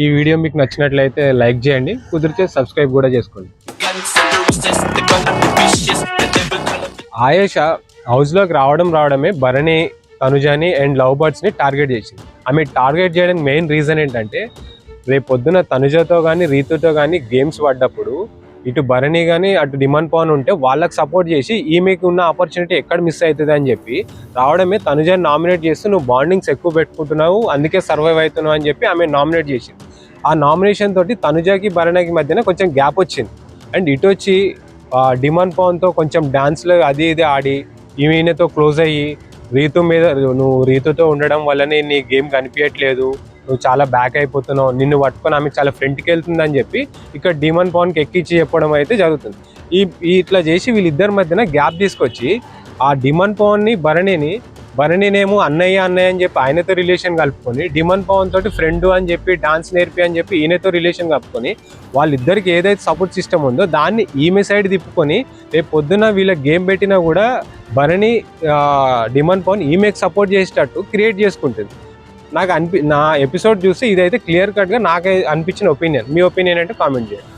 ఈ వీడియో మీకు నచ్చినట్లయితే లైక్ చేయండి, కుదిరితే సబ్స్క్రైబ్ కూడా చేసుకోండి. ఆయేష హౌస్లోకి రావడమే భరణి, తనుజని అండ్ లవ్ బర్డ్స్ని టార్గెట్ చేసింది. ఆమె టార్గెట్ చేయడానికి మెయిన్ రీజన్ ఏంటంటే, రేపు పొద్దున తనుజతో కానీ రీతుతో కానీ గేమ్స్ పడ్డప్పుడు ఇటు భరణి కానీ అటు డిమాండ్ పవన్ ఉంటే వాళ్ళకి సపోర్ట్ చేసి ఈమెకి ఉన్న ఆపర్చునిటీ ఎక్కడ మిస్ అవుతుంది అని చెప్పి రావడమే తనుజని నామినేట్ చేస్తూ నువ్వు బాండింగ్స్ ఎక్కువ పెట్టుకుంటున్నావు, అందుకే సర్వైవ్ అవుతున్నావు అని చెప్పి ఆమె నామినేట్ చేసింది. ఆ నామినేషన్ తోటి తనుజకి భరణికి మధ్యన కొంచెం గ్యాప్ వచ్చింది. అండ్ ఇటు వచ్చి డిమాండ్ పవన్తో కొంచెం డాన్స్లో అది ఇది ఆడి ఈమెతో క్లోజ్ అయ్యి రీతు మీద నువ్వు రీతుతో ఉండడం వల్లనే నీ గేమ్ కనిపించట్లేదు, నువ్వు చాలా బ్యాక్ అయిపోతున్నావు, నిన్ను పట్టుకొని ఆమె చాలా ఫ్రంట్కి వెళ్తుందని చెప్పి ఇక్కడ డిమాండ్ పవన్కి ఎక్కించి చెప్పడం అయితే జరుగుతుంది. ఇట్లా చేసి వీళ్ళిద్దరి మధ్యన గ్యాప్ తీసుకొచ్చి ఆ డిమాండ్ పవన్ని భరణినేమో అన్నయ్య అని చెప్పి ఆయనతో రిలేషన్ కలుపుకొని డిమాండ్ పవన్ తోటి ఫ్రెండ్ అని చెప్పి డాన్స్ నేర్పి అని చెప్పి ఈయనతో రిలేషన్ కలుపుకొని వాళ్ళిద్దరికి ఏదైతే సపోర్ట్ సిస్టమ్ ఉందో దాన్ని ఈమె సైడ్ తిప్పుకొని రేపు పొద్దున వీళ్ళ గేమ్ పెట్టినా కూడా భరణి డిమాండ్ పవన్ ఈమెకి సపోర్ట్ చేసేటట్టు క్రియేట్ చేసుకుంటుంది. నా ఎపిసోడ్ చూస్తే ఇదైతే క్లియర్ కట్గా నాకు అనిపించిన ఒపీనియన్. మీ ఒపీనియన్ అంటే కామెంట్ చేయండి.